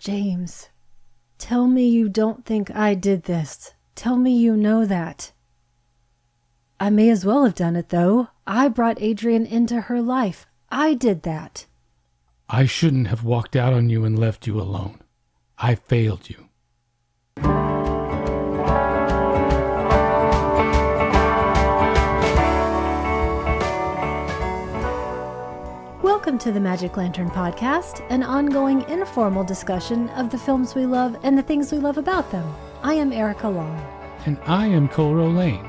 James, tell me you don't think I did this. Tell me you know that. I may as well have done it, though. I brought Adrian into her life. I did that. I shouldn't have walked out on you and left you alone. I failed you. Welcome to the Magic Lantern Podcast, an ongoing informal discussion of the films we love and the things we love about them. I am Erica Long. And I am Cole-o-ween.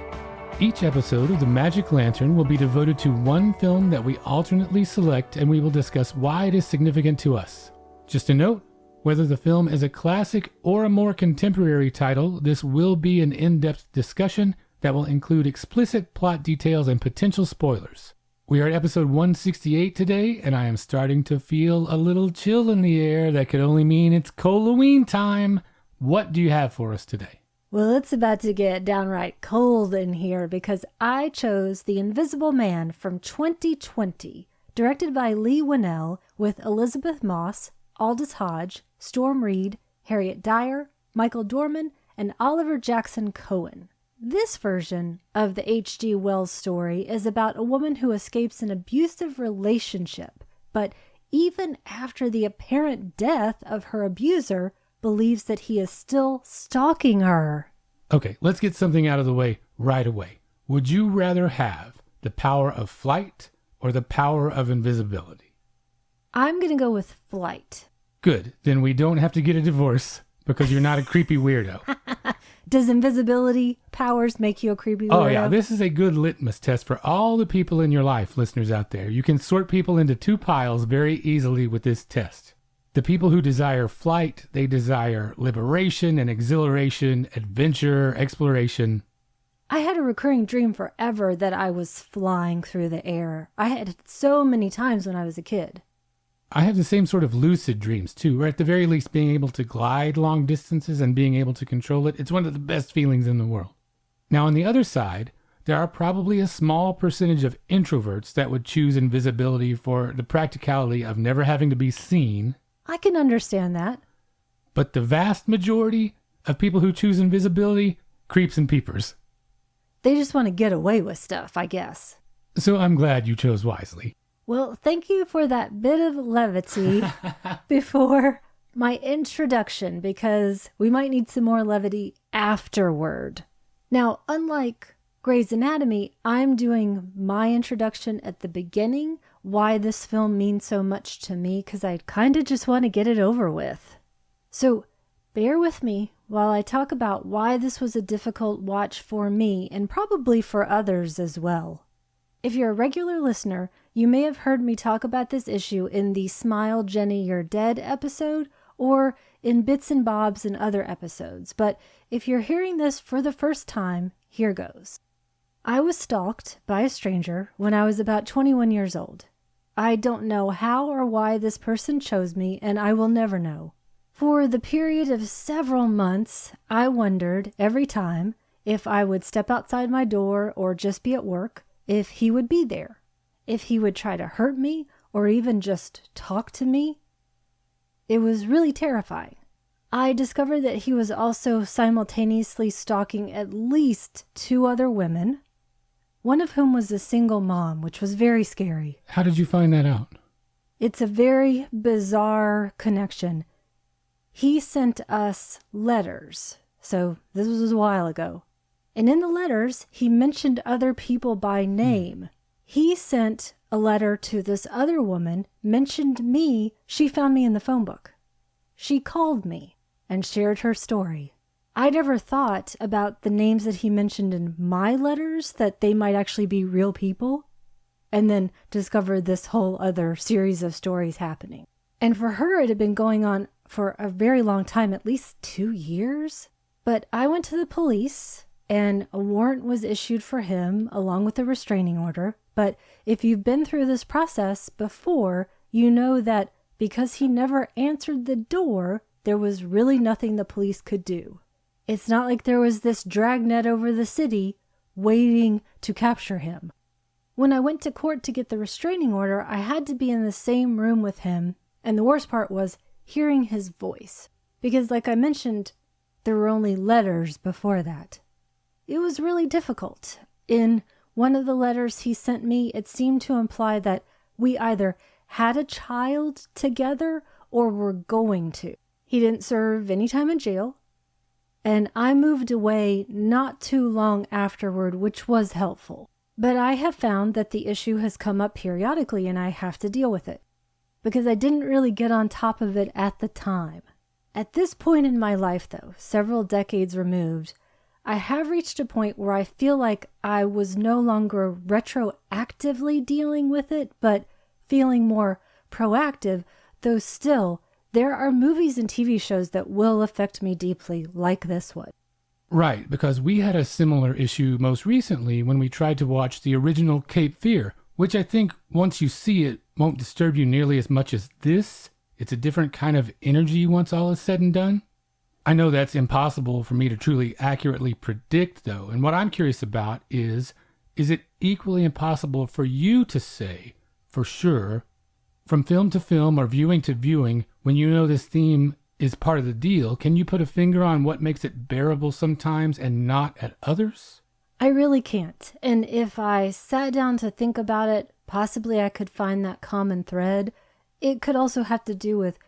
Each episode of the Magic Lantern will be devoted to one film that we alternately select, and we will discuss why it is significant to us. Just a note, whether the film is a classic or a more contemporary title, this will be an in-depth discussion that will include explicit plot details and potential spoilers. We are at episode 168 today, and I am starting to feel a little chill in the air that could only mean it's Cole-o-ween time. What do you have for us today? Well, it's about to get downright cold in here because I chose The Invisible Man from 2020, directed by Leigh Whannell, with Elizabeth Moss, Aldous Hodge, Storm Reed, Harriet Dyer, Michael Dorman, and Oliver Jackson Cohen. This version of the H.G. Wells story is about a woman who escapes an abusive relationship, but even after the apparent death of her abuser, believes that he is still stalking her. Okay, let's get something out of the way right away. Would you rather have the power of flight or the power of invisibility? I'm going to go with flight. Good, then we don't have to get a divorce because you're not a creepy weirdo. Does invisibility powers make you a creepy weirdo? Oh yeah, this is a good litmus test for all the people in your life, listeners out there. You can sort people into two piles very easily with this test. The people who desire flight, they desire liberation and exhilaration, adventure, exploration. I had a recurring dream forever that I was flying through the air. I had it so many times when I was a kid. I have the same sort of lucid dreams too, or at the very least being able to glide long distances and being able to control it. It's one of the best feelings in the world. Now on the other side, there are probably a small percentage of introverts that would choose invisibility for the practicality of never having to be seen. I can understand that. But the vast majority of people who choose invisibility, creeps and peepers. They just want to get away with stuff, I guess. So I'm glad you chose wisely. Well, thank you for that bit of levity before my introduction, because we might need some more levity afterward. Now, unlike Grey's Anatomy, I'm doing my introduction at the beginning, why this film means so much to me, because I kind of just want to get it over with. So bear with me while I talk about why this was a difficult watch for me and probably for others as well. If you're a regular listener, you may have heard me talk about this issue in the Smile Jenny You're Dead episode or in Bits and Bobs and other episodes, but if you're hearing this for the first time, here goes. I was stalked by a stranger when I was about 21 years old. I don't know how or why this person chose me, and I will never know. For the period of several months, I wondered every time if I would step outside my door or just be at work, if he would be there, if he would try to hurt me or even just talk to me. It was really terrifying. I discovered that he was also simultaneously stalking at least 2 other women, one of whom was a single mom, which was very scary. How did you find that out? It's a very bizarre connection. He sent us letters, so this was a while ago. And in the letters, he mentioned other people by name. He sent a letter to this other woman, mentioned me. She found me in the phone book. She called me and shared her story. I never thought about the names that he mentioned in my letters, that they might actually be real people, and then discovered this whole other series of stories happening. And for her, it had been going on for a very long time, at least 2 years. But I went to the police, and a warrant was issued for him along with a restraining order. But if you've been through this process before, you know that because he never answered the door, there was really nothing the police could do. It's not like there was this dragnet over the city waiting to capture him. When I went to court to get the restraining order, I had to be in the same room with him, and the worst part was hearing his voice. Because like I mentioned, there were only letters before that. It was really difficult. In one of the letters he sent me, it seemed to imply that we either had a child together or were going to. He didn't serve any time in jail, and I moved away not too long afterward, which was helpful. But I have found that the issue has come up periodically and I have to deal with it because I didn't really get on top of it at the time. At this point in my life, though, several decades removed, I have reached a point where I feel like I was no longer retroactively dealing with it, but feeling more proactive, though still, there are movies and TV shows that will affect me deeply, like this one. Right, because we had a similar issue most recently when we tried to watch the original Cape Fear, which I think once you see it won't disturb you nearly as much as this. It's a different kind of energy once all is said and done. I know that's impossible for me to truly accurately predict, though, and what I'm curious about is it equally impossible for you to say, for sure, from film to film or viewing to viewing, when you know this theme is part of the deal, can you put a finger on what makes it bearable sometimes and not at others? I really can't. And if I sat down to think about it, possibly I could find that common thread. It could also have to do with,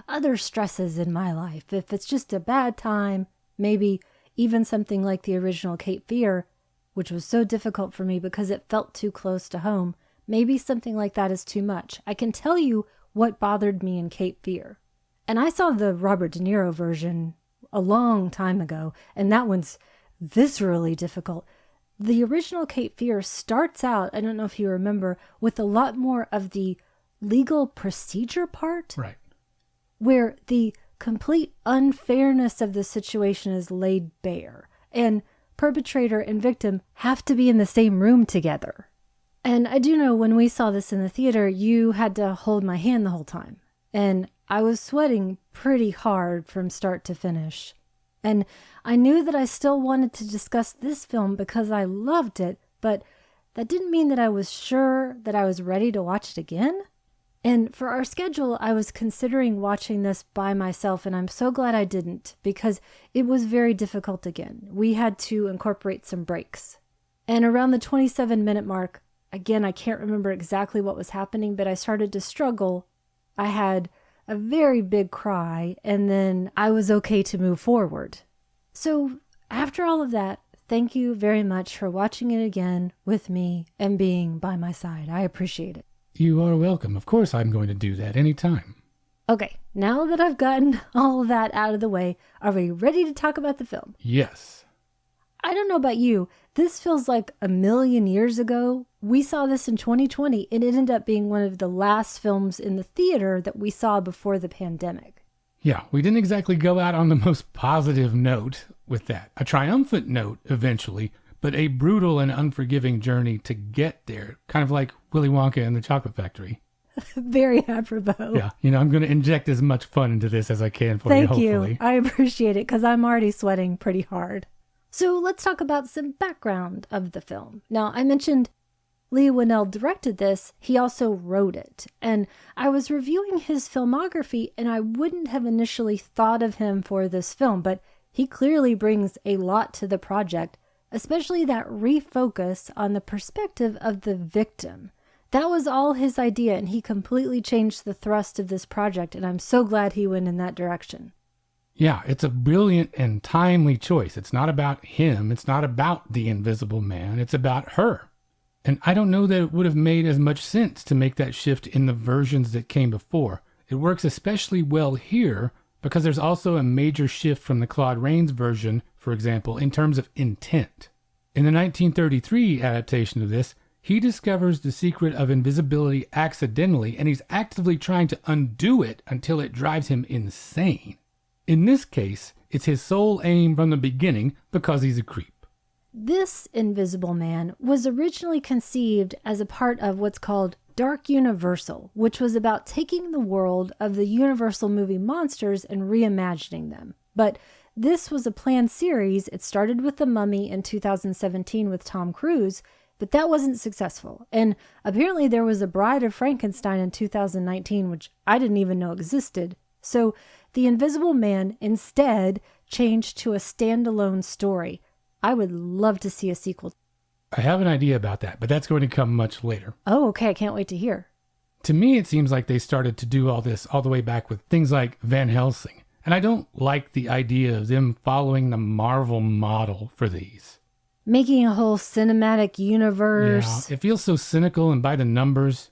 other stresses in my life. If it's just a bad time, maybe even something like the original Cape Fear, which was so difficult for me because it felt too close to home, maybe something like that is too much. I can tell you what bothered me in Cape Fear. And I saw the Robert De Niro version a long time ago, and that one's viscerally difficult. The original Cape Fear starts out, I don't know if you remember, with a lot more of the legal procedure part. Right. Where the complete unfairness of the situation is laid bare. And perpetrator and victim have to be in the same room together. And I do know when we saw this in the theater, you had to hold my hand the whole time. And I was sweating pretty hard from start to finish. And I knew that I still wanted to discuss this film because I loved it, but that didn't mean that I was sure that I was ready to watch it again. And for our schedule, I was considering watching this by myself, and I'm so glad I didn't because it was very difficult again. We had to incorporate some breaks. And around the 27-minute mark, again, I can't remember exactly what was happening, but I started to struggle. I had a very big cry, and then I was okay to move forward. So after all of that, thank you very much for watching it again with me and being by my side. I appreciate it. You are welcome. Of course I'm going to do that anytime. Okay, now that I've gotten all of that out of the way, are we ready to talk about the film? Yes. I don't know about you, this feels like a million years ago. We saw this in 2020, and it ended up being one of the last films in the theater that we saw before the pandemic. Yeah, we didn't exactly go out on the most positive note with that. A triumphant note eventually, but a brutal and unforgiving journey to get there. Kind of like Willy Wonka and the Chocolate Factory. Very apropos. Yeah, I'm going to inject as much fun into this as I can for Thank you, hopefully. You. I appreciate it because I'm already sweating pretty hard. So let's talk about some background of the film. Now, I mentioned Leigh Whannell directed this. He also wrote it. And I was reviewing his filmography, and I wouldn't have initially thought of him for this film, but he clearly brings a lot to the project, especially that refocus on the perspective of the victim. That was all his idea, and he completely changed the thrust of this project, and I'm so glad he went in that direction. Yeah, it's a brilliant and timely choice. It's not about him. It's not about the Invisible Man. It's about her. And I don't know that it would have made as much sense to make that shift in the versions that came before. It works especially well here because there's also a major shift from the Claude Rains version, for example, in terms of intent. In the 1933 adaptation of this, he discovers the secret of invisibility accidentally, and he's actively trying to undo it until it drives him insane. In this case, it's his sole aim from the beginning because he's a creep. This Invisible Man was originally conceived as a part of what's called Dark Universal, which was about taking the world of the Universal movie monsters and reimagining them. But this was a planned series. It started with The Mummy in 2017 with Tom Cruise, but that wasn't successful. And apparently there was a Bride of Frankenstein in 2019, which I didn't even know existed. So The Invisible Man instead changed to a standalone story. I would love to see a sequel. I have an idea about that, but that's going to come much later. Oh, okay. I can't wait to hear. To me, it seems like they started to do all this all the way back with things like Van Helsing. And I don't like the idea of them following the Marvel model for these. Making a whole cinematic universe. Yeah, it feels so cynical and by the numbers.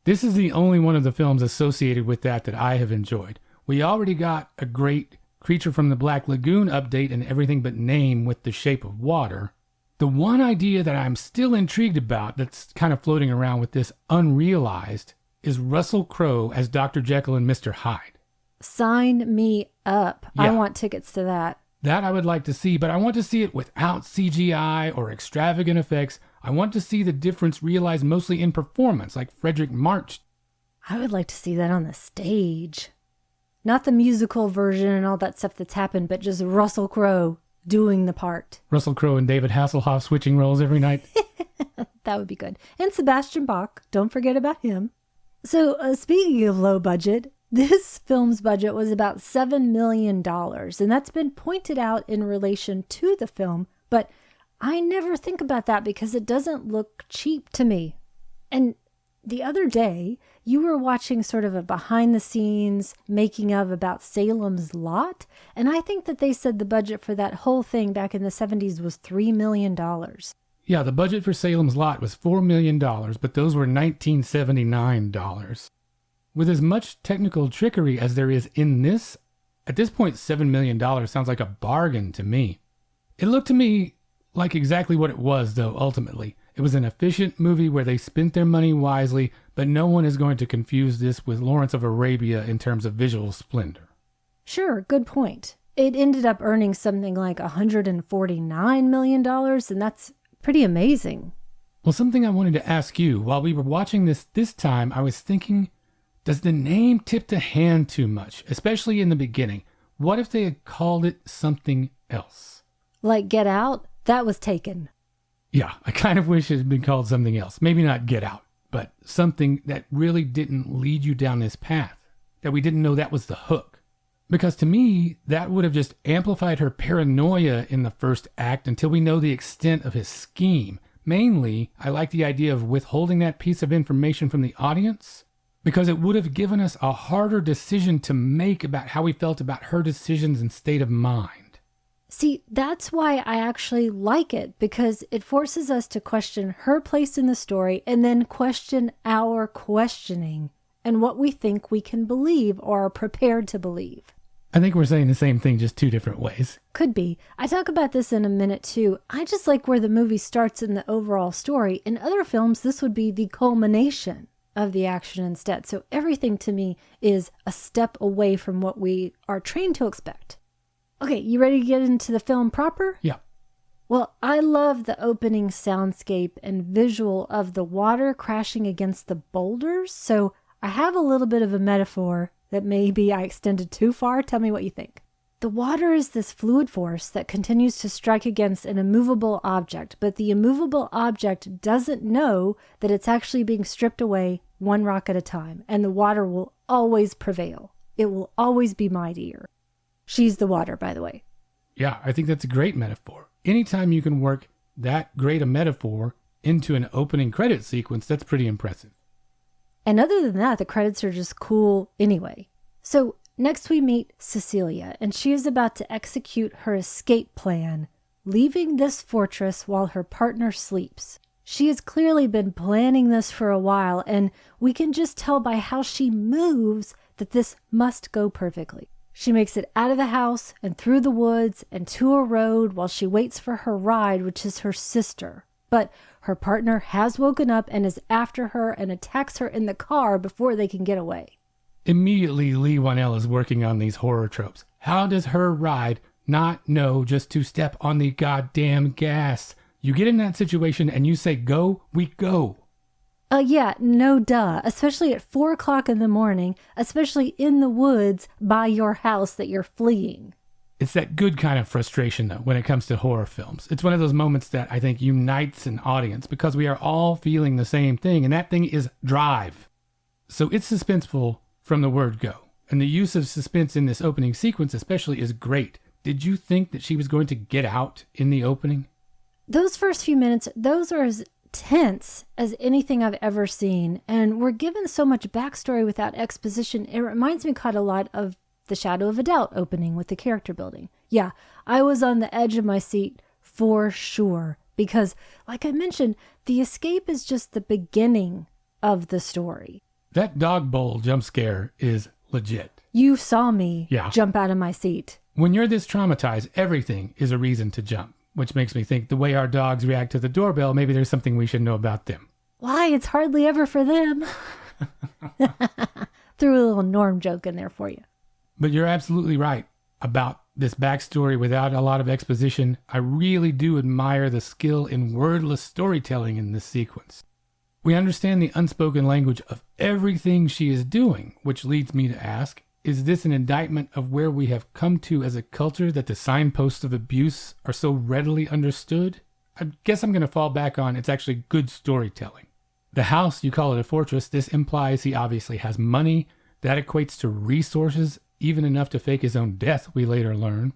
This is the only one of the films associated with that I have enjoyed. We already got a great Creature from the Black Lagoon update and everything but name with The Shape of Water. The one idea that I'm still intrigued about that's kind of floating around with this unrealized is Russell Crowe as Dr. Jekyll and Mr. Hyde. Sign me up. Yeah. I want tickets to that. That I would like to see, but I want to see it without CGI or extravagant effects. I want to see the difference realized mostly in performance, like Frederick March. I would like to see that on the stage. Not the musical version and all that stuff that's happened, but just Russell Crowe doing the part. Russell Crowe and David Hasselhoff switching roles every night. That would be good. And Sebastian Bach. Don't forget about him. So speaking of low budget, this film's budget was about $7 million, and that's been pointed out in relation to the film, but I never think about that because it doesn't look cheap to me. And the other day, you were watching sort of a behind-the-scenes making of about Salem's Lot, and I think that they said the budget for that whole thing back in the 70s was $3 million. Yeah, the budget for Salem's Lot was $4 million, but those were $1979. With as much technical trickery as there is in this, at this point $7 million sounds like a bargain to me. It looked to me like exactly what it was, though, ultimately. It was an efficient movie where they spent their money wisely, but no one is going to confuse this with Lawrence of Arabia in terms of visual splendor. Sure, good point. It ended up earning something like $149 million, and that's pretty amazing. Well, something I wanted to ask you, while we were watching this time, I was thinking, does the name tip the hand too much, especially in the beginning? What if they had called it something else? Like Get Out? That was taken. Yeah, I kind of wish it had been called something else. Maybe not Get Out, but something that really didn't lead you down this path, that we didn't know that was the hook. Because to me, that would have just amplified her paranoia in the first act until we know the extent of his scheme. Mainly, I like the idea of withholding that piece of information from the audience, because it would have given us a harder decision to make about how we felt about her decisions and state of mind. See, that's why I actually like it, because it forces us to question her place in the story and then question our questioning and what we think we can believe or are prepared to believe. I think we're saying the same thing, just two different ways. Could be. I talk about this in a minute too. I just like where the movie starts in the overall story. In other films, this would be the culmination of the action instead. So everything to me is a step away from what we are trained to expect. Okay, you ready to get into the film proper? Yeah. Well, I love the opening soundscape and visual of the water crashing against the boulders. So I have a little bit of a metaphor that maybe I extended too far. Tell me what you think. The water is this fluid force that continues to strike against an immovable object, but the immovable object doesn't know that it's actually being stripped away one rock at a time, and the water will always prevail. It will always be mightier. She's the water, by the way. Yeah, I think that's a great metaphor. Anytime you can work that great a metaphor into an opening credit sequence, that's pretty impressive. And other than that, the credits are just cool anyway. So next we meet Cecilia, and she is about to execute her escape plan, leaving this fortress while her partner sleeps. She has clearly been planning this for a while, and we can just tell by how she moves that this must go perfectly. She makes it out of the house and through the woods and to a road while she waits for her ride, which is her sister. But her partner has woken up and is after her and attacks her in the car before they can get away. Immediately, Lee Wanell is working on these horror tropes. How does her ride not know just to step on the goddamn gas? You get in that situation and you say, go, we go. Yeah, no duh. Especially at 4 o'clock in the morning, especially in the woods by your house that you're fleeing. It's that good kind of frustration, though, when it comes to horror films. It's one of those moments that I think unites an audience because we are all feeling the same thing, and that thing is drive. So it's suspenseful from the word go. And the use of suspense in this opening sequence especially is great. Did you think that she was going to get out in the opening? Those first few minutes, those are as tense as anything I've ever seen. And we're given so much backstory without exposition. It reminds me quite a lot of The Shadow of a Doubt opening with the character building. Yeah, I was on the edge of my seat for sure. Because, like I mentioned, the escape is just the beginning of the story. That dog bowl jump scare is legit. You saw me Yeah. jump out of my seat. When you're this traumatized, everything is a reason to jump, which makes me think the way our dogs react to the doorbell, maybe there's something we should know about them. Why? It's hardly ever for them. Threw a little Norm joke in there for you. But you're absolutely right about this backstory without a lot of exposition. I really do admire the skill in wordless storytelling in this sequence. We understand the unspoken language of everything she is doing, which leads me to ask, is this an indictment of where we have come to as a culture that the signposts of abuse are so readily understood? I guess I'm going to fall back on it's actually good storytelling. The house, you call it a fortress, this implies he obviously has money. That equates to resources, even enough to fake his own death, we later learn.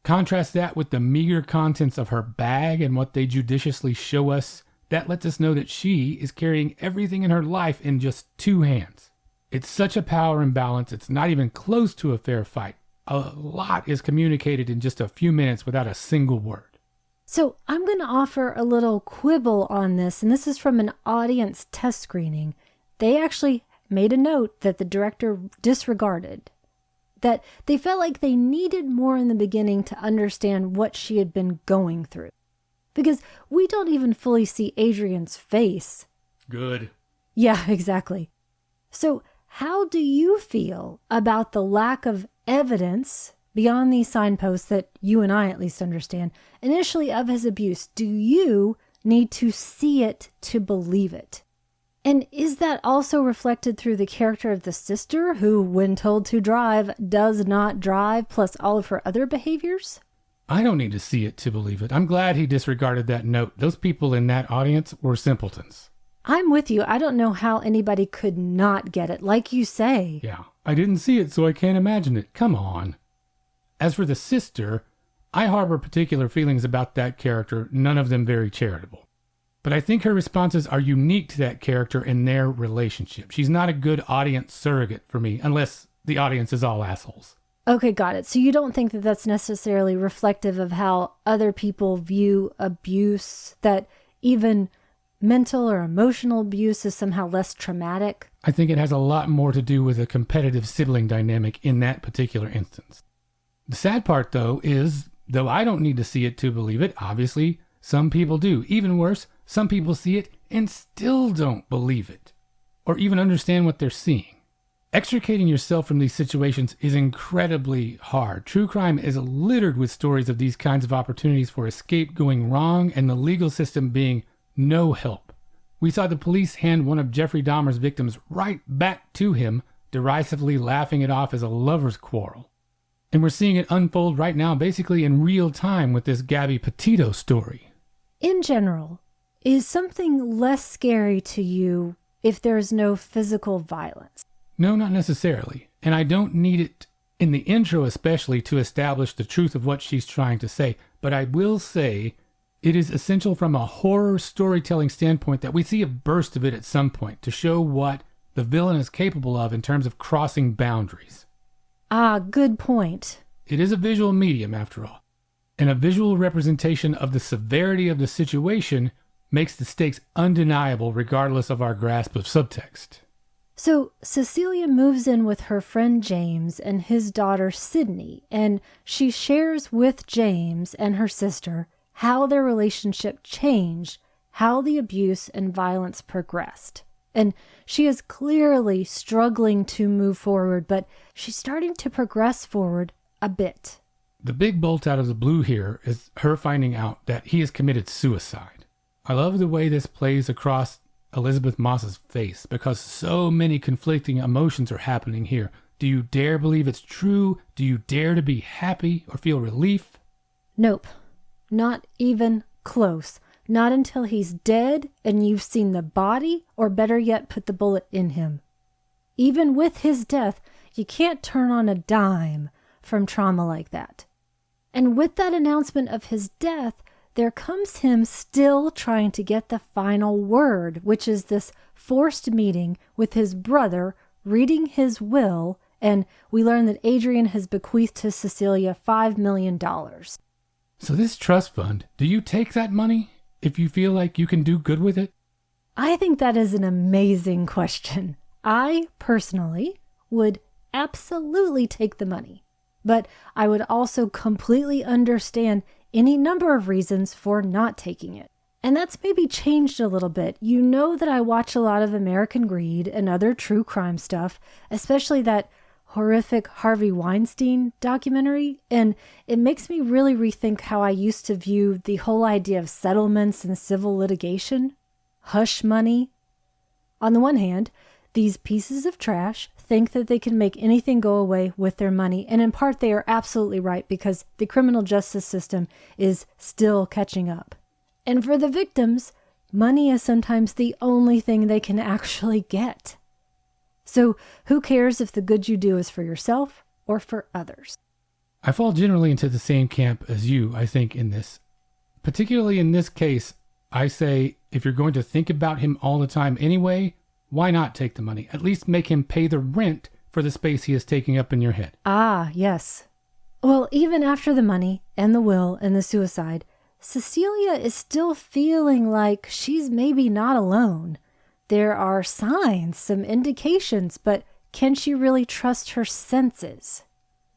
Contrast that with the meager contents of her bag and what they judiciously show us. That lets us know that she is carrying everything in her life in just two hands. It's such a power imbalance, it's not even close to a fair fight. A lot is communicated in just a few minutes without a single word. So I'm going to offer a little quibble on this, and this is from an audience test screening. They actually made a note that the director disregarded, that they felt like they needed more in the beginning to understand what she had been going through. Because we don't even fully see Adrian's face. Good. Yeah, exactly. So how do you feel about the lack of evidence beyond these signposts that you and I at least understand initially of his abuse? Do you need to see it to believe it? And is that also reflected through the character of the sister who, when told to drive, does not drive, plus all of her other behaviors? I don't need to see it to believe it. I'm glad he disregarded that note. Those people in that audience were simpletons. I'm with you. I don't know how anybody could not get it, like you say. Yeah, I didn't see it, so I can't imagine it. Come on. As for the sister, I harbor particular feelings about that character, none of them very charitable. But I think her responses are unique to that character and their relationship. She's not a good audience surrogate for me, unless the audience is all assholes. Okay, got it. So you don't think that that's necessarily reflective of how other people view abuse, that even mental or emotional abuse is somehow less traumatic? I think it has a lot more to do with a competitive sibling dynamic in that particular instance. The sad part, though, is, though I don't need to see it to believe it, obviously, some people do. Even worse, some people see it and still don't believe it, or even understand what they're seeing. Extricating yourself from these situations is incredibly hard. True crime is littered with stories of these kinds of opportunities for escape going wrong and the legal system being no help. We saw the police hand one of Jeffrey Dahmer's victims right back to him, derisively laughing it off as a lover's quarrel. And we're seeing it unfold right now basically in real time with this Gabby Petito story. In general, is something less scary to you if there's no physical violence? No, not necessarily. And I don't need it in the intro especially to establish the truth of what she's trying to say. But I will say it is essential from a horror storytelling standpoint that we see a burst of it at some point to show what the villain is capable of in terms of crossing boundaries. Ah, good point. It is a visual medium, after all. And a visual representation of the severity of the situation makes the stakes undeniable regardless of our grasp of subtext. So Cecilia moves in with her friend James and his daughter Sydney, and she shares with James and her sister how their relationship changed, how the abuse and violence progressed. And she is clearly struggling to move forward, but she's starting to progress forward a bit. The big bolt out of the blue here is her finding out that he has committed suicide. I love the way this plays across Elizabeth Moss's face because so many conflicting emotions are happening here. Do you dare believe it's true? Do you dare to be happy or feel relief? Nope, not even close. Not until he's dead and you've seen the body, or better yet, put the bullet in him. Even with his death, You can't turn on a dime from trauma like that. And with that announcement of his death, there comes him still trying to get the final word, which is this forced meeting with his brother, reading his will, and we learn that Adrian has bequeathed to Cecilia $5 million. So this trust fund, do you take that money if you feel like you can do good with it? I think that is an amazing question. I personally would absolutely take the money, but I would also completely understand any number of reasons for not taking it. And that's maybe changed a little bit. You know that I watch a lot of American Greed and other true crime stuff, especially that horrific Harvey Weinstein documentary, and it makes me really rethink how I used to view the whole idea of settlements and civil litigation, hush money. On the one hand, these pieces of trash think that they can make anything go away with their money, and in part they are absolutely right because the criminal justice system is still catching up. And for the victims, money is sometimes the only thing they can actually get. So who cares if the good you do is for yourself or for others? I fall generally into the same camp as you, I think, in this. Particularly in this case, I say if you're going to think about him all the time anyway, why not take the money? At least make him pay the rent for the space he is taking up in your head. Ah, yes. Well, even after the money and the will and the suicide, Cecilia is still feeling like she's maybe not alone. There are signs, some indications, but can she really trust her senses?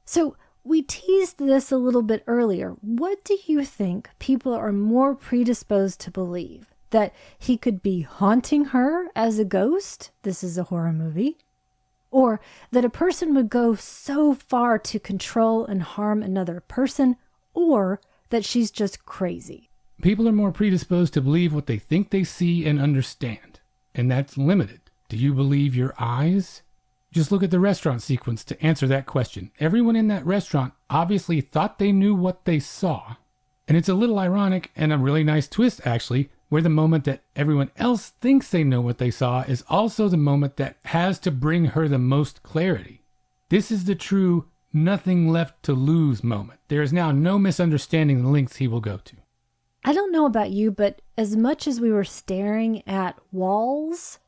So we teased this a little bit earlier. What do you think people are more predisposed to believe? That he could be haunting her as a ghost? This is a horror movie. Or that a person would go so far to control and harm another person, or that she's just crazy. People are more predisposed to believe what they think they see and understand, and that's limited. Do you believe your eyes? Just look at the restaurant sequence to answer that question. Everyone in that restaurant obviously thought they knew what they saw. And it's a little ironic and a really nice twist, actually, where the moment that everyone else thinks they know what they saw is also the moment that has to bring her the most clarity. This is the true nothing left to lose moment. There is now no misunderstanding the lengths he will go to. I don't know about you, but as much as we were staring at walls,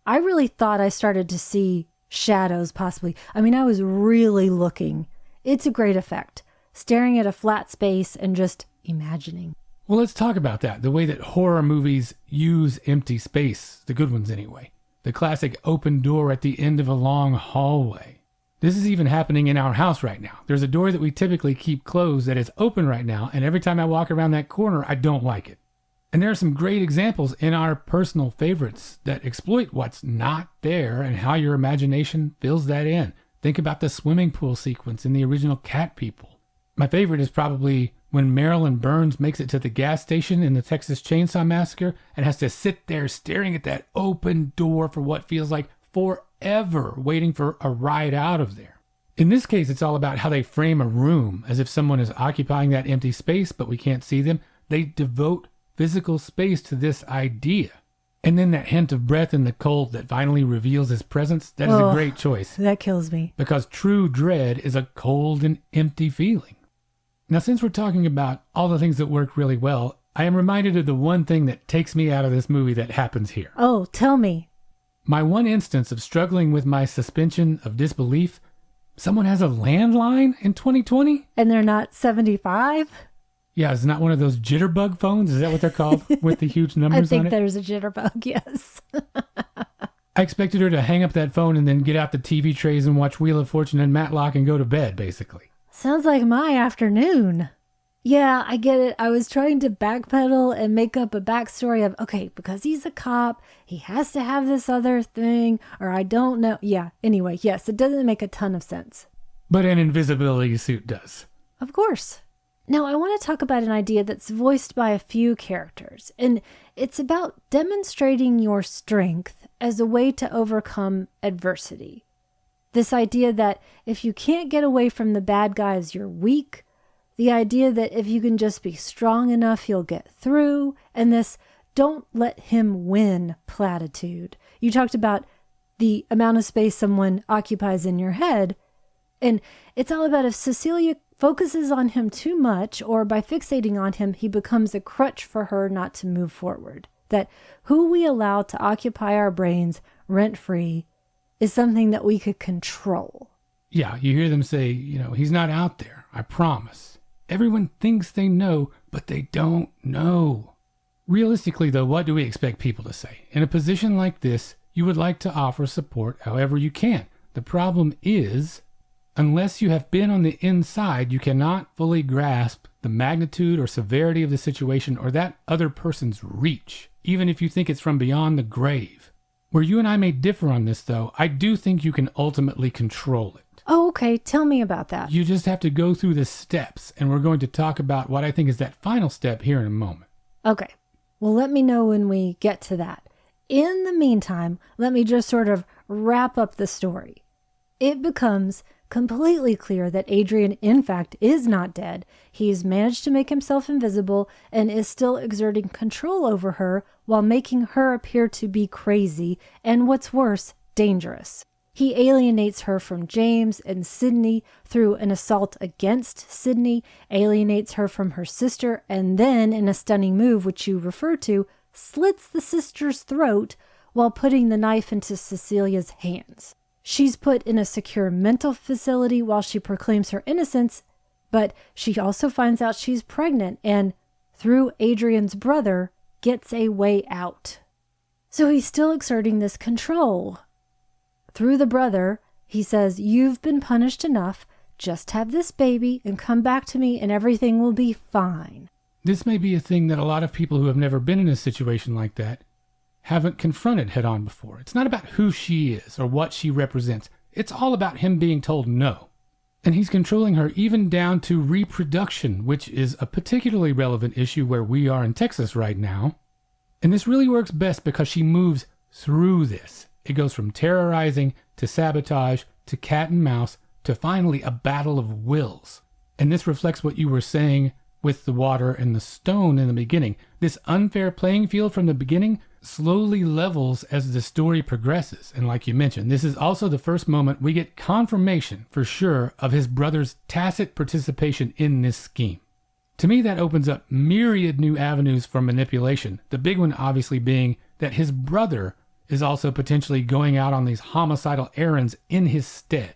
I really thought I started to see shadows possibly. I mean, I was really looking. It's a great effect. Staring at a flat space and just imagining. Well, let's talk about that. The way that horror movies use empty space, the good ones anyway. The classic open door at the end of a long hallway. This is even happening in our house right now. There's a door that we typically keep closed that is open right now, and every time I walk around that corner, I don't like it. And there are some great examples in our personal favorites that exploit what's not there and how your imagination fills that in. Think about the swimming pool sequence in the original Cat People. My favorite is probably when Marilyn Burns makes it to the gas station in the Texas Chainsaw Massacre and has to sit there staring at that open door for what feels like forever, waiting for a ride out of there. In this case, it's all about how they frame a room as if someone is occupying that empty space, but we can't see them. They devote physical space to this idea. And then that hint of breath in the cold that finally reveals his presence, that is a great choice. That kills me. Because true dread is a cold and empty feeling. Now, since we're talking about all the things that work really well, I am reminded of the one thing that takes me out of this movie that happens here. Oh, tell me. My one instance of struggling with my suspension of disbelief, someone has a landline in 2020? And they're not 75? Yeah, it's not one of those jitterbug phones. Is that what they're called with the huge numbers on it? I think there's a jitterbug, yes. I expected her to hang up that phone and then get out the TV trays and watch Wheel of Fortune and Matlock and go to bed, basically. Sounds like my afternoon. Yeah, I get it. I was trying to backpedal and make up a backstory of, okay, because he's a cop, he has to have this other thing, or I don't know. Yeah, anyway, yes, it doesn't make a ton of sense. But an invisibility suit does. Of course. Now, I want to talk about an idea that's voiced by a few characters, and it's about demonstrating your strength as a way to overcome adversity. This idea that if you can't get away from the bad guys, you're weak. The idea that if you can just be strong enough, you'll get through. And this don't let him win platitude. You talked about the amount of space someone occupies in your head. And it's all about if Cecilia focuses on him too much, or by fixating on him, he becomes a crutch for her not to move forward. That who we allow to occupy our brains rent-free is something that we could control. Yeah, you hear them say, he's not out there, I promise. Everyone thinks they know, but they don't know. Realistically, though, what do we expect people to say? In a position like this, you would like to offer support however you can. The problem is, unless you have been on the inside, you cannot fully grasp the magnitude or severity of the situation or that other person's reach, even if you think it's from beyond the grave. Where you and I may differ on this, though, I do think you can ultimately control it. Oh, okay. Tell me about that. You just have to go through the steps, and we're going to talk about what I think is that final step here in a moment. Okay. Well, let me know when we get to that. In the meantime, let me just sort of wrap up the story. It becomes completely clear that Adrian, in fact, is not dead. He's managed to make himself invisible and is still exerting control over her while making her appear to be crazy and, what's worse, dangerous. He alienates her from James and Sydney through an assault against Sydney, alienates her from her sister, and then, in a stunning move which you refer to, slits the sister's throat while putting the knife into Cecilia's hands. She's put in a secure mental facility while she proclaims her innocence, but she also finds out she's pregnant and, through Adrian's brother, gets a way out. So he's still exerting this control. Through the brother, he says, "You've been punished enough. Just have this baby and come back to me and everything will be fine." This may be a thing that a lot of people who have never been in a situation like that haven't confronted head on before. It's not about who she is or what she represents. It's all about him being told no. And he's controlling her even down to reproduction, which is a particularly relevant issue where we are in Texas right now. And this really works best because she moves through this. It goes from terrorizing to sabotage to cat and mouse to finally a battle of wills. And this reflects what you were saying with the water and the stone in the beginning. This unfair playing field from the beginning slowly levels as the story progresses. And like you mentioned, this is also the first moment we get confirmation for sure of his brother's tacit participation in this scheme. To me, that opens up myriad new avenues for manipulation. The big one obviously being that his brother is also potentially going out on these homicidal errands in his stead.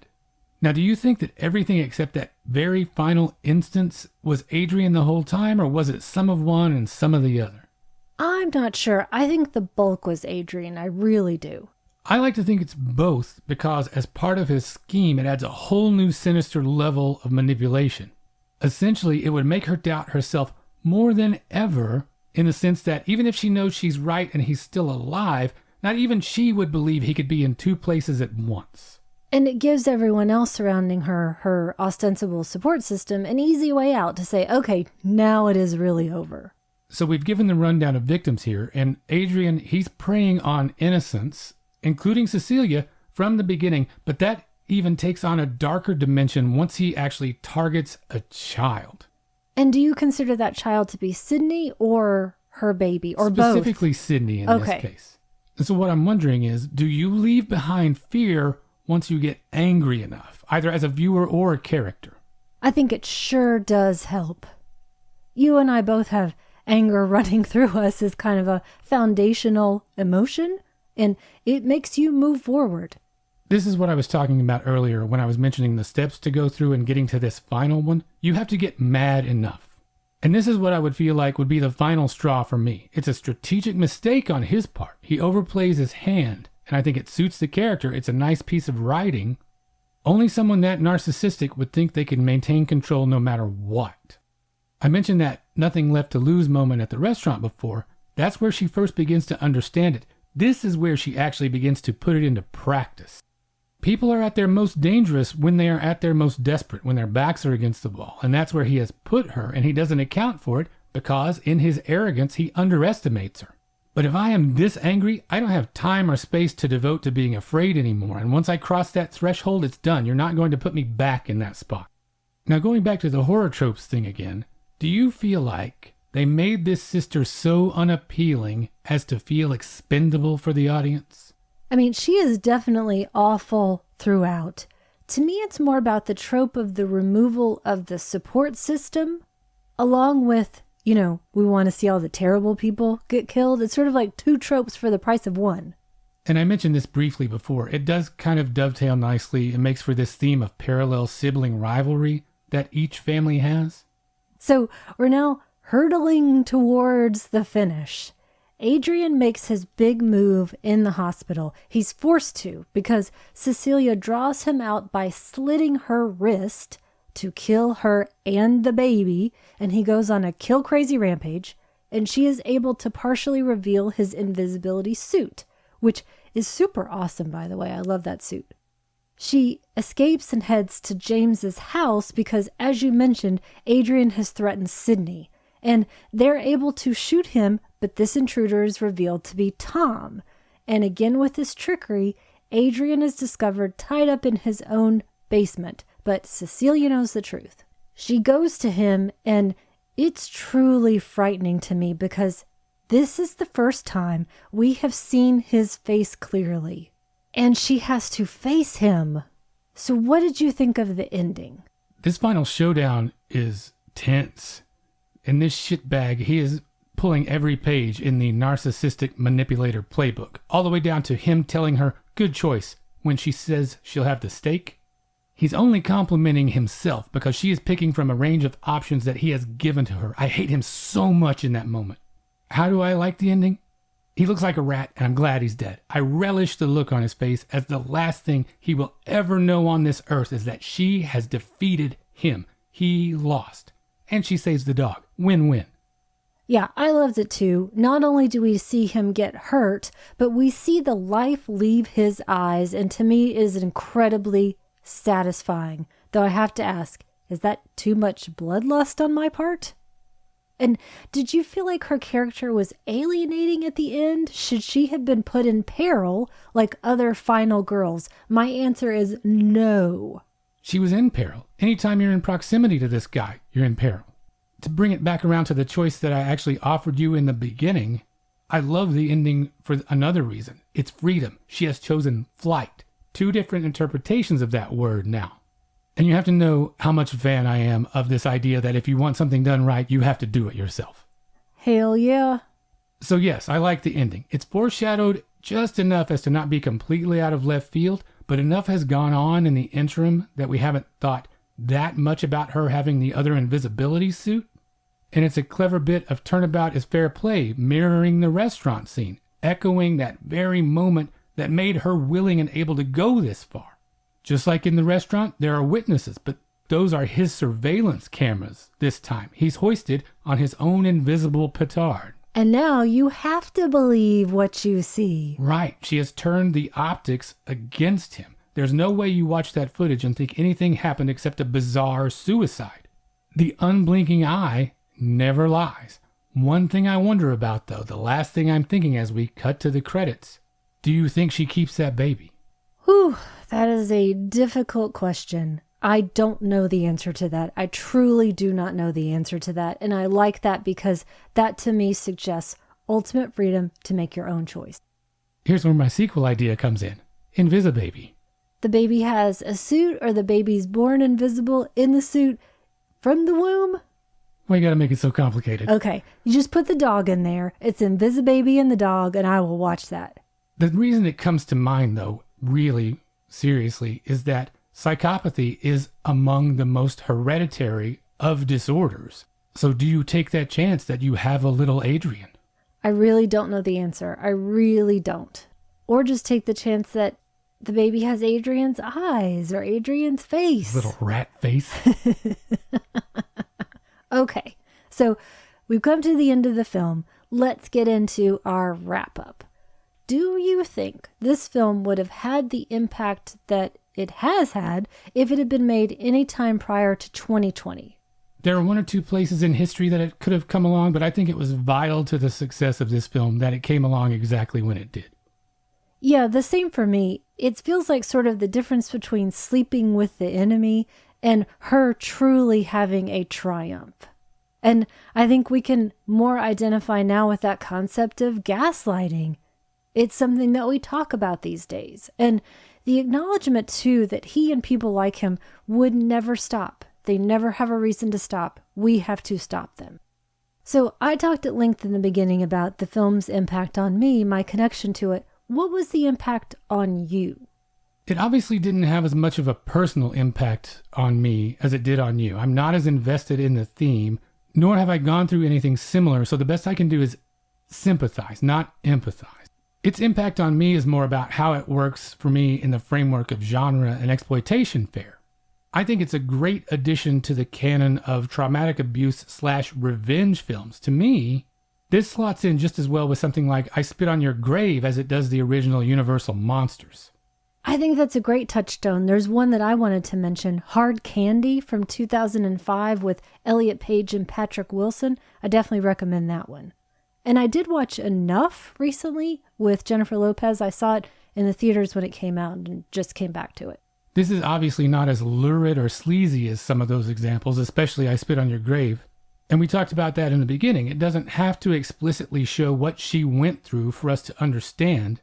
Now, do you think that everything except that very final instance was Adrian the whole time, or was it some of one and some of the other? I'm not sure. I think the bulk was Adrian. I really do. I like to think it's both because as part of his scheme, it adds a whole new sinister level of manipulation. Essentially, it would make her doubt herself more than ever in the sense that even if she knows she's right and he's still alive, not even she would believe he could be in two places at once. And it gives everyone else surrounding her, her ostensible support system, an easy way out to say, okay, now it is really over. So we've given the rundown of victims here, and Adrian, he's preying on innocence, including Cecilia, from the beginning, but that even takes on a darker dimension once he actually targets a child. And do you consider that child to be Sydney or her baby, or both? Specifically Sydney in this case. And so what I'm wondering is, do you leave behind fear once you get angry enough, either as a viewer or a character? I think it sure does help. You and I both have anger running through us as kind of a foundational emotion, and it makes you move forward. This is what I was talking about earlier when I was mentioning the steps to go through and getting to this final one. You have to get mad enough. And this is what I would feel like would be the final straw for me. It's a strategic mistake on his part. He overplays his hand, and I think it suits the character. It's a nice piece of writing. Only someone that narcissistic would think they can maintain control no matter what. I mentioned that nothing left to lose moment at the restaurant before. That's where she first begins to understand it. This is where she actually begins to put it into practice. People are at their most dangerous when they are at their most desperate, when their backs are against the wall. And that's where he has put her, and he doesn't account for it because in his arrogance, he underestimates her. But if I am this angry, I don't have time or space to devote to being afraid anymore. And once I cross that threshold, it's done. You're not going to put me back in that spot. Now, going back to the horror tropes thing again, do you feel like they made this sister so unappealing as to feel expendable for the audience? I mean, she is definitely awful throughout. To me, it's more about the trope of the removal of the support system, along with, we want to see all the terrible people get killed. It's sort of like two tropes for the price of one. And I mentioned this briefly before. It does kind of dovetail nicely and makes for this theme of parallel sibling rivalry that each family has. So we're now hurtling towards the finish. Adrian makes his big move in the hospital. He's forced to because Cecilia draws him out by slitting her wrist to kill her and the baby, and he goes on a kill-crazy rampage, and she is able to partially reveal his invisibility suit, which is super awesome, by the way. I love that suit. She escapes and heads to James's house because, as you mentioned, Adrian has threatened Sydney, and they're able to shoot him, but this intruder is revealed to be Tom. And again with this trickery, Adrian is discovered tied up in his own basement, but Cecilia knows the truth. She goes to him, and it's truly frightening to me because this is the first time we have seen his face clearly, and she has to face him. So what did you think of the ending? This final showdown is tense. In this shitbag, he is pulling every page in the narcissistic manipulator playbook, all the way down to him telling her, good choice, when she says she'll have the steak. He's only complimenting himself because she is picking from a range of options that he has given to her. I hate him so much in that moment. How do I like the ending? He looks like a rat, and I'm glad he's dead. I relish the look on his face as the last thing he will ever know on this earth is that she has defeated him. He lost. And she saves the dog. Win-win. Yeah, I loved it too. Not only do we see him get hurt, but we see the life leave his eyes, and to me it is incredibly satisfying. Though I have to ask, is that too much bloodlust on my part? And did you feel like her character was alienating at the end? Should she have been put in peril like other final girls? My answer is no. She was in peril. Anytime you're in proximity to this guy, you're in peril. To bring it back around to the choice that I actually offered you in the beginning, I love the ending for another reason. It's freedom. She has chosen flight. Two different interpretations of that word now. And you have to know how much a fan I am of this idea that if you want something done right, you have to do it yourself. Hell yeah. So yes, I like the ending. It's foreshadowed just enough as to not be completely out of left field, but enough has gone on in the interim that we haven't thought that much about her having the other invisibility suit. And it's a clever bit of turnabout is fair play, mirroring the restaurant scene, echoing that very moment that made her willing and able to go this far. Just like in the restaurant, there are witnesses, but those are his surveillance cameras this time. He's hoisted on his own invisible petard. And now you have to believe what you see. Right. She has turned the optics against him. There's no way you watch that footage and think anything happened except a bizarre suicide. The unblinking eye never lies. One thing I wonder about, though, the last thing I'm thinking as we cut to the credits, do you think she keeps that baby? Whew, that is a difficult question. I don't know the answer to that. I truly do not know the answer to that. And I like that because that to me suggests ultimate freedom to make your own choice. Here's where my sequel idea comes in. Invisibaby. The baby has a suit, or the baby's born invisible in the suit from the womb? Why you gotta make it so complicated? Okay, you just put the dog in there. It's Invisibaby and the dog, and I will watch that. The reason it comes to mind, though, really, seriously, is that psychopathy is among the most hereditary of disorders. So do you take that chance that you have a little Adrian? I really don't know the answer. I really don't. Or just take the chance that the baby has Adrian's eyes or Adrian's face. Little rat face. Okay, so we've come to the end of the film. Let's get into our wrap-up. Do you think this film would have had the impact that it has had if it had been made any time prior to 2020? There are one or two places in history that it could have come along, but I think it was vital to the success of this film that it came along exactly when it did. Yeah, the same for me. It feels like sort of the difference between Sleeping with the Enemy and her truly having a triumph. And I think we can more identify now with that concept of gaslighting. It's something that we talk about these days. And the acknowledgement, too, that he and people like him would never stop. They never have a reason to stop. We have to stop them. So I talked at length in the beginning about the film's impact on me, my connection to it. What was the impact on you? It obviously didn't have as much of a personal impact on me as it did on you. I'm not as invested in the theme, nor have I gone through anything similar, so the best I can do is sympathize, not empathize. Its impact on me is more about how it works for me in the framework of genre and exploitation fare. I think it's a great addition to the canon of traumatic abuse/revenge films. To me, this slots in just as well with something like I Spit on Your Grave as it does the original Universal Monsters. I think that's a great touchstone. There's one that I wanted to mention, Hard Candy from 2005 with Elliot Page and Patrick Wilson. I definitely recommend that one. And I did watch Enough recently with Jennifer Lopez. I saw it in the theaters when it came out and just came back to it. This is obviously not as lurid or sleazy as some of those examples, especially I Spit on Your Grave. And we talked about that in the beginning. It doesn't have to explicitly show what she went through for us to understand,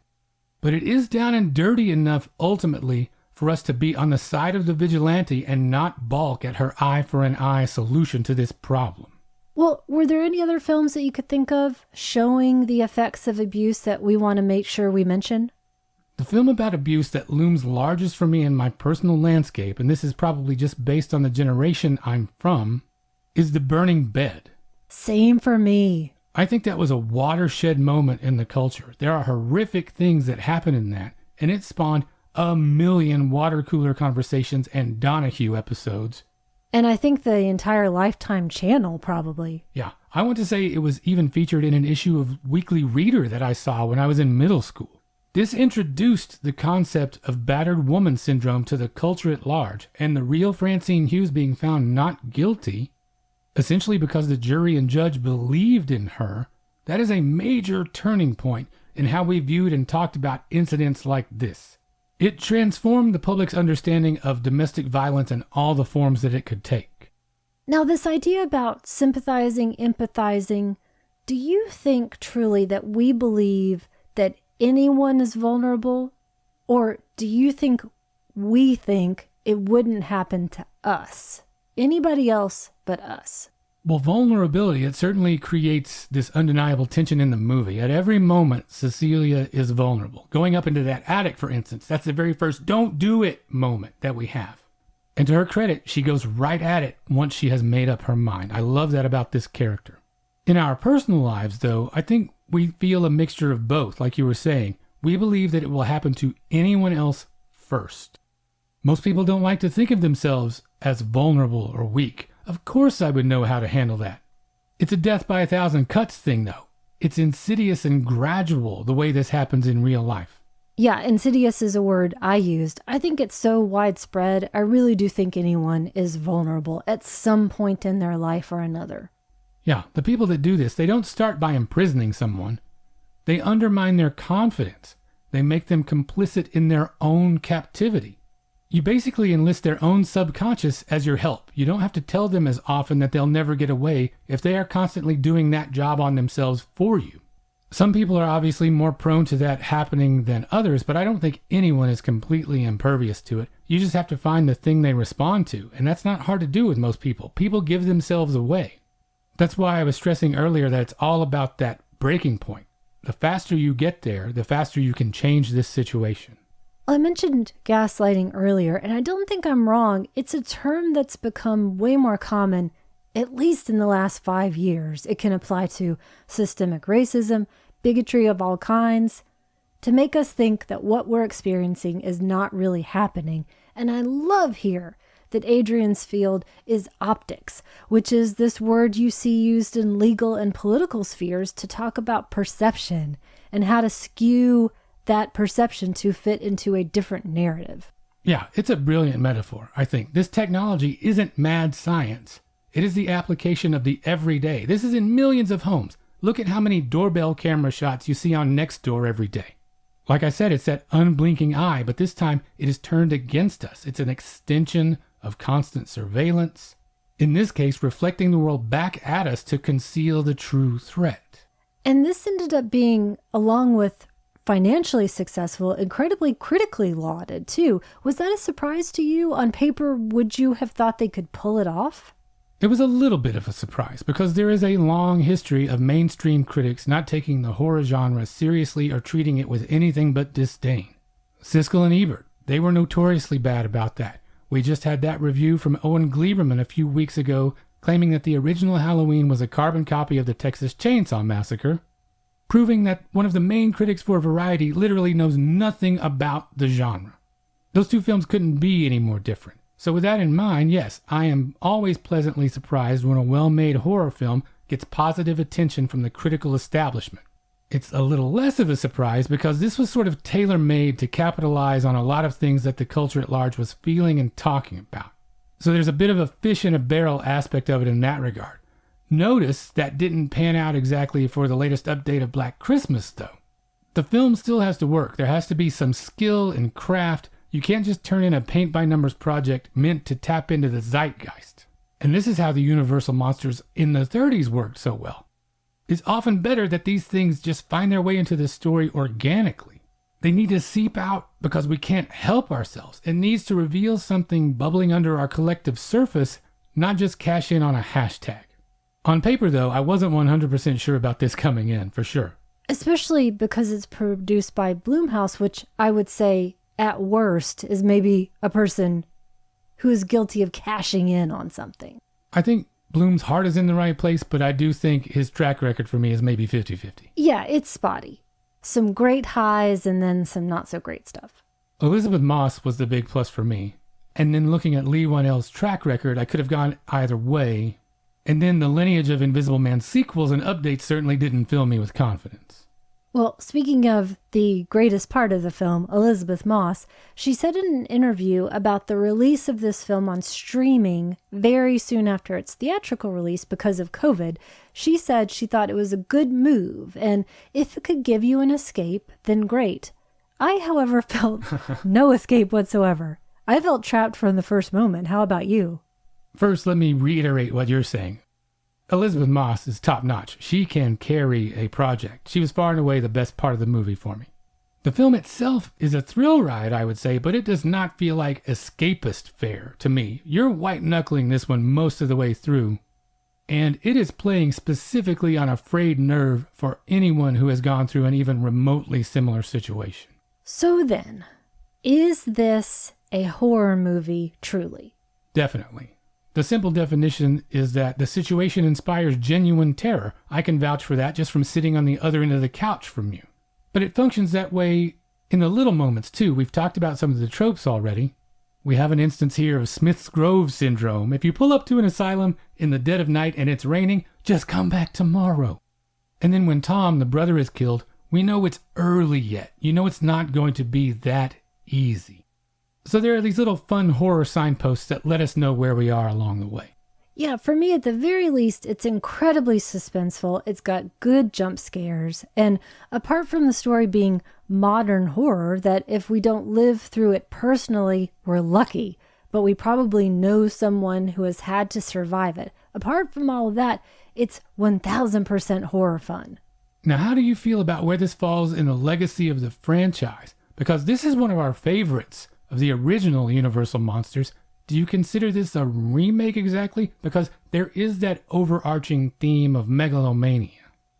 but it is down and dirty enough ultimately for us to be on the side of the vigilante and not balk at her eye for an eye solution to this problem. Well, were there any other films that you could think of showing the effects of abuse that we want to make sure we mention? The film about abuse that looms largest for me in my personal landscape, and this is probably just based on the generation I'm from, is The Burning Bed. Same for me. I think that was a watershed moment in the culture. There are horrific things that happen in that, and it spawned a million water cooler conversations and Donahue episodes. And I think the entire Lifetime channel probably. Yeah, I want to say it was even featured in an issue of Weekly Reader that I saw when I was in middle school. This introduced the concept of battered woman syndrome to the culture at large, and the real Francine Hughes being found not guilty, essentially because the jury and judge believed in her. That is a major turning point in how we viewed and talked about incidents like this. It transformed the public's understanding of domestic violence and all the forms that it could take. Now, this idea about sympathizing, empathizing, do you think truly that we believe that anyone is vulnerable? Or do you think we think it wouldn't happen to us? Anybody else but us? Well, vulnerability, it certainly creates this undeniable tension in the movie. At every moment, Cecilia is vulnerable. Going up into that attic, for instance, that's the very first don't do it moment that we have. And to her credit, she goes right at it once she has made up her mind. I love that about this character. In our personal lives, though, I think we feel a mixture of both. Like you were saying, we believe that it will happen to anyone else first. Most people don't like to think of themselves as vulnerable or weak. Of course I would know how to handle that. It's a death by 1,000 cuts thing, though. It's insidious and gradual, the way this happens in real life. Yeah, insidious is a word I used. I think it's so widespread. I really do think anyone is vulnerable at some point in their life or another. Yeah, the people that do this, they don't start by imprisoning someone. They undermine their confidence. They make them complicit in their own captivity. You basically enlist their own subconscious as your help. You don't have to tell them as often that they'll never get away if they are constantly doing that job on themselves for you. Some people are obviously more prone to that happening than others, but I don't think anyone is completely impervious to it. You just have to find the thing they respond to, and that's not hard to do with most people. People give themselves away. That's why I was stressing earlier that it's all about that breaking point. The faster you get there, the faster you can change this situation. I mentioned gaslighting earlier, and I don't think I'm wrong. It's a term that's become way more common, at least in the last 5 years. It can apply to systemic racism, bigotry of all kinds, to make us think that what we're experiencing is not really happening. And I love here that Adrian's field is optics, which is this word you see used in legal and political spheres to talk about perception and how to skew that perception to fit into a different narrative. Yeah, it's a brilliant metaphor, I think. This technology isn't mad science. It is the application of the everyday. This is in millions of homes. Look at how many doorbell camera shots you see on Nextdoor every day. Like I said, it's that unblinking eye, but this time it is turned against us. It's an extension of constant surveillance. In this case, reflecting the world back at us to conceal the true threat. And this ended up being, along with financially successful, incredibly critically lauded too. Was that a surprise to you? On paper, would you have thought they could pull it off? It was a little bit of a surprise because there is a long history of mainstream critics not taking the horror genre seriously or treating it with anything but disdain. Siskel and Ebert, they were notoriously bad about that. We just had that review from Owen Gleiberman a few weeks ago claiming that the original Halloween was a carbon copy of the Texas Chainsaw Massacre, proving that one of the main critics for Variety literally knows nothing about the genre. Those two films couldn't be any more different. So with that in mind, yes, I am always pleasantly surprised when a well-made horror film gets positive attention from the critical establishment. It's a little less of a surprise because this was sort of tailor-made to capitalize on a lot of things that the culture at large was feeling and talking about. So there's a bit of a fish in a barrel aspect of it in that regard. Notice that didn't pan out exactly for the latest update of Black Christmas, though. The film still has to work. There has to be some skill and craft. You can't just turn in a paint-by-numbers project meant to tap into the zeitgeist. And this is how the Universal monsters in the 30s worked so well. It's often better that these things just find their way into the story organically. They need to seep out because we can't help ourselves. It needs to reveal something bubbling under our collective surface, not just cash in on a hashtag. On paper, though, I wasn't 100% sure about this coming in, for sure. Especially because it's produced by Blumhouse, which I would say, at worst, is maybe a person who is guilty of cashing in on something. I think Blum's heart is in the right place, but I do think his track record for me is maybe 50-50. Yeah, it's spotty. Some great highs and then some not so great stuff. Elizabeth Moss was the big plus for me. And then looking at Lee Whannell's track record, I could have gone either way. And then the lineage of Invisible Man sequels and updates certainly didn't fill me with confidence. Well, speaking of the greatest part of the film, Elizabeth Moss, she said in an interview about the release of this film on streaming very soon after its theatrical release because of COVID, she said she thought it was a good move, and if it could give you an escape, then great. I, however, felt no escape whatsoever. I felt trapped from the first moment. How about you? First, let me reiterate what you're saying. Elizabeth Moss is top-notch. She can carry a project. She was far and away the best part of the movie for me. The film itself is a thrill ride, I would say, but it does not feel like escapist fare to me. You're white-knuckling this one most of the way through, and it is playing specifically on a frayed nerve for anyone who has gone through an even remotely similar situation. So then, is this a horror movie truly? Definitely. The simple definition is that the situation inspires genuine terror. I can vouch for that just from sitting on the other end of the couch from you. But it functions that way in the little moments too. We've talked about some of the tropes already. We have an instance here of Smith's Grove syndrome. If you pull up to an asylum in the dead of night and it's raining, just come back tomorrow. And then when Tom, the brother, is killed, we know it's early yet. You know it's not going to be that easy. So there are these little fun horror signposts that let us know where we are along the way. Yeah, for me at the very least, it's incredibly suspenseful. It's got good jump scares. And apart from the story being modern horror, that if we don't live through it personally, we're lucky. But we probably know someone who has had to survive it. Apart from all of that, it's 1000% horror fun. Now, how do you feel about where this falls in the legacy of the franchise? Because this is one of our favorites of the original Universal monsters. Do you consider this a remake exactly? Because there is that overarching theme of megalomania.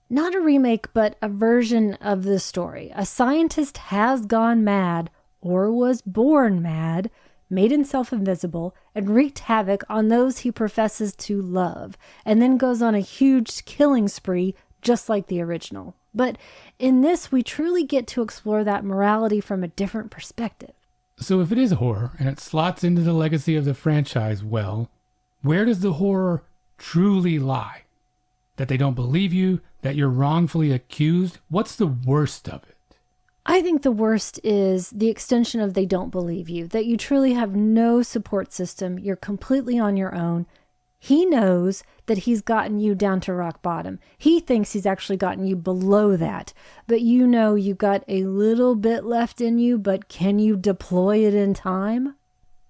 Not a remake, but a version of the story. A scientist has gone mad, or was born mad, made himself invisible, and wreaked havoc on those he professes to love, and then goes on a huge killing spree just like the original. But in this, we truly get to explore that morality from a different perspective. So if it is horror, and it slots into the legacy of the franchise well, where does the horror truly lie? That they don't believe you? That you're wrongfully accused? What's the worst of it? I think the worst is the extension of they don't believe you. That you truly have no support system. You're completely on your own. He knows that he's gotten you down to rock bottom. He thinks he's actually gotten you below that. But you know you've got a little bit left in you, but can you deploy it in time?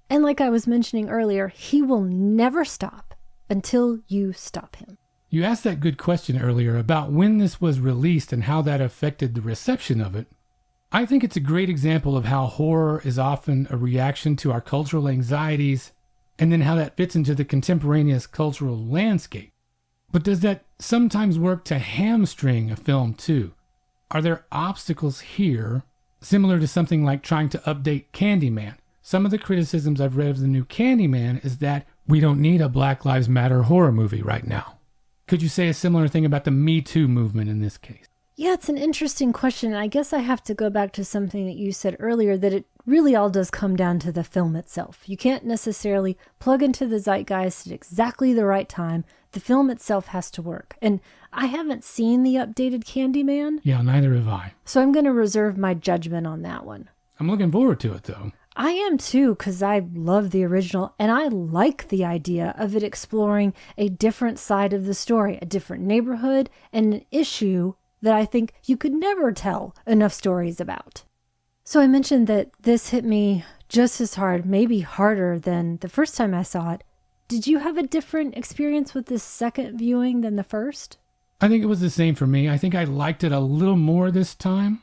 And like I was mentioning earlier, he will never stop until you stop him. You asked that good question earlier about when this was released and how that affected the reception of it. I think it's a great example of how horror is often a reaction to our cultural anxieties, and then how that fits into the contemporaneous cultural landscape. But does that sometimes work to hamstring a film too? Are there obstacles here, similar to something like trying to update Candyman? Some of the criticisms I've read of the new Candyman is that we don't need a Black Lives Matter horror movie right now. Could you say a similar thing about the Me Too movement in this case? Yeah, it's an interesting question. I guess I have to go back to something that you said earlier, that it really all does come down to the film itself. You can't necessarily plug into the zeitgeist at exactly the right time. The film itself has to work. And I haven't seen the updated Candyman. Yeah, neither have I. So I'm going to reserve my judgment on that one. I'm looking forward to it, though. I am too, because I love the original, and I like the idea of it exploring a different side of the story, a different neighborhood, and an issue that I think you could never tell enough stories about. So I mentioned that this hit me just as hard, maybe harder than the first time I saw it. Did you have a different experience with this second viewing than the first? I think it was the same for me. I think I liked it a little more this time.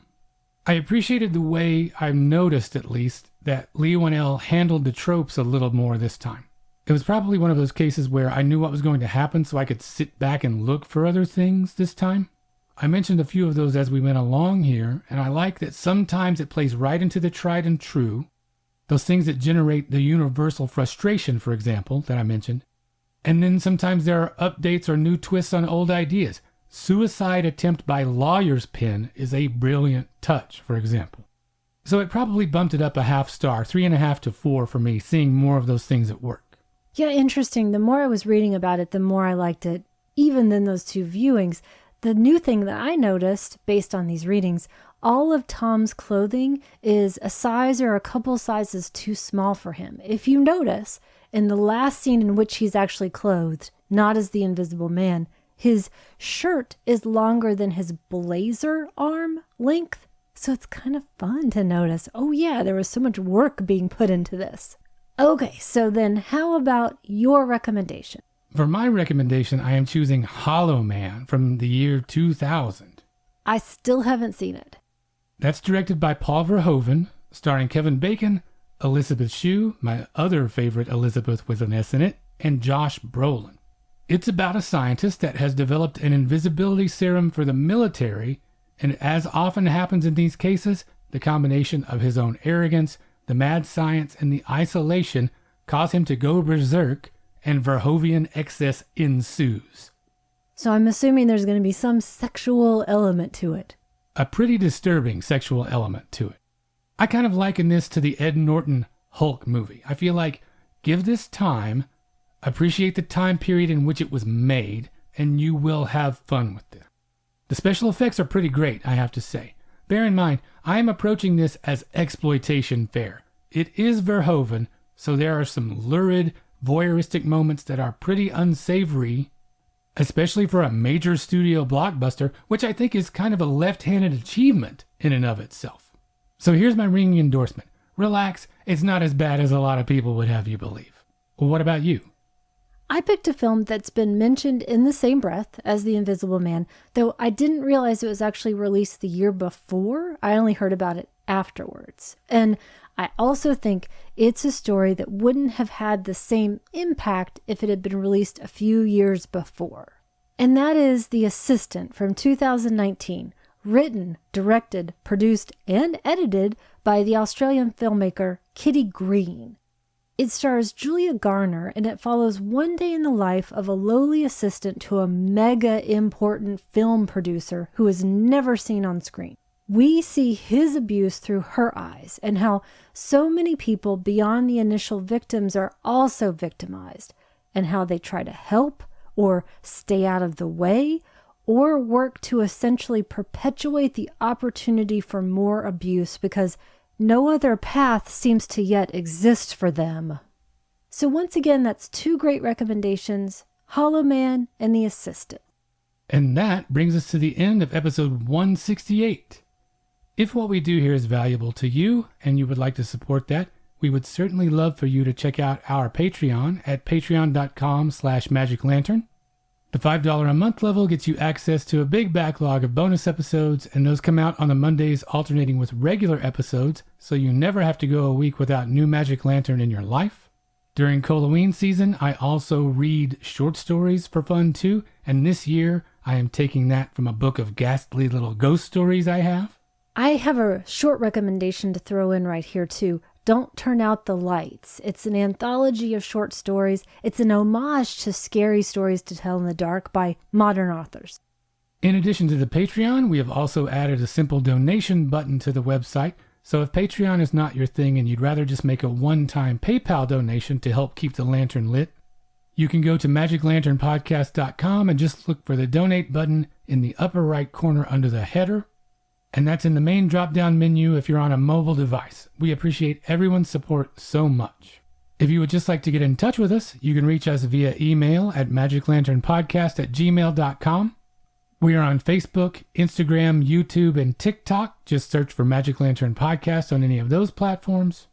I appreciated the way, I've noticed at least, that Leo and Elle handled the tropes a little more this time. It was probably one of those cases where I knew what was going to happen, so I could sit back and look for other things this time. I mentioned a few of those as we went along here, and I like that sometimes it plays right into the tried and true, those things that generate the universal frustration, for example, that I mentioned. And then sometimes there are updates or new twists on old ideas. Suicide attempt by lawyer's pen is a brilliant touch, for example. So it probably bumped it up a half star, 3.5 to 4 for me, seeing more of those things at work. Yeah, interesting. The more I was reading about it, the more I liked it, even than those two viewings. The new thing that I noticed, based on these readings, all of Tom's clothing is a size or a couple sizes too small for him. If you notice, in the last scene in which he's actually clothed, not as the Invisible Man, his shirt is longer than his blazer arm length. So it's kind of fun to notice, oh yeah, there was so much work being put into this. Okay, so then how about your recommendation? For my recommendation, I am choosing Hollow Man from the year 2000. I still haven't seen it. That's directed by Paul Verhoeven, starring Kevin Bacon, Elizabeth Shue, my other favorite Elizabeth with an S in it, and Josh Brolin. It's about a scientist that has developed an invisibility serum for the military, and as often happens in these cases, the combination of his own arrogance, the mad science, and the isolation cause him to go berserk, and Verhoeven excess ensues. So I'm assuming there's going to be some sexual element to it. A pretty disturbing sexual element to it. I kind of liken this to the Ed Norton Hulk movie. I feel like, give this time, appreciate the time period in which it was made, and you will have fun with it. The special effects are pretty great, I have to say. Bear in mind, I am approaching this as exploitation fare. It is Verhoeven, so there are some lurid, voyeuristic moments that are pretty unsavory, especially for a major studio blockbuster, which I think is kind of a left-handed achievement in and of itself. So here's my ringing endorsement. Relax, it's not as bad as a lot of people would have you believe. Well, what about you? I picked a film that's been mentioned in the same breath as The Invisible Man, though I didn't realize it was actually released the year before. I only heard about it afterwards. And I also think it's a story that wouldn't have had the same impact if it had been released a few years before. And that is The Assistant from 2019, written, directed, produced, and edited by the Australian filmmaker Kitty Green. It stars Julia Garner, and it follows one day in the life of a lowly assistant to a mega important film producer who is never seen on screen. We see his abuse through her eyes, and how so many people beyond the initial victims are also victimized, and how they try to help, or stay out of the way, or work to essentially perpetuate the opportunity for more abuse because no other path seems to yet exist for them. So once again, that's two great recommendations, Hollow Man and The Assistant. And that brings us to the end of episode 168. If what we do here is valuable to you and you would like to support that, we would certainly love for you to check out our Patreon at patreon.com/magiclantern. The $5 a month level gets you access to a big backlog of bonus episodes, and those come out on the Mondays alternating with regular episodes, so you never have to go a week without new Magic Lantern in your life. During Cole-o-ween season, I also read short stories for fun too, and this year I am taking that from a book of ghastly little ghost stories I have. I have a short recommendation to throw in right here too. Don't Turn Out the Lights. It's an anthology of short stories. It's an homage to scary stories to tell in the dark by modern authors. In addition to the Patreon, we have also added a simple donation button to the website. So if Patreon is not your thing and you'd rather just make a one-time PayPal donation to help keep the lantern lit, you can go to magiclanternpodcast.com and just look for the donate button in the upper right corner under the header. And that's in the main drop-down menu if you're on a mobile device. We appreciate everyone's support so much. If you would just like to get in touch with us, you can reach us via email at magiclanternpodcast@gmail.com. We are on Facebook, Instagram, YouTube, and TikTok. Just search for Magic Lantern Podcast on any of those platforms.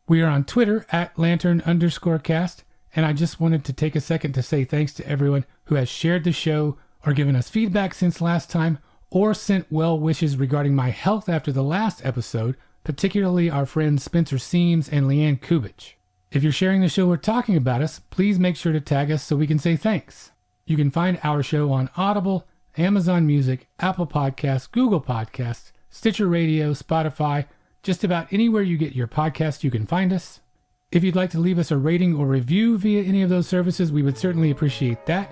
We are on Twitter at Lantern_cast. And I just wanted to take a second to say thanks to everyone who has shared the show or given us feedback since last time, or sent well wishes regarding my health after the last episode, particularly our friends Spencer Seams and Leanne Kubich. If you're sharing the show or talking about us, please make sure to tag us so we can say thanks. You can find our show on Audible, Amazon Music, Apple Podcasts, Google Podcasts, Stitcher Radio, Spotify, just about anywhere you get your podcast you can find us. If you'd like to leave us a rating or review via any of those services, we would certainly appreciate that.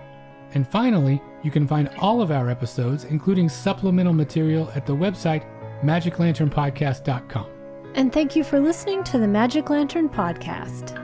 And finally, you can find all of our episodes, including supplemental material, at the website magiclanternpodcast.com. And thank you for listening to the Magic Lantern Podcast.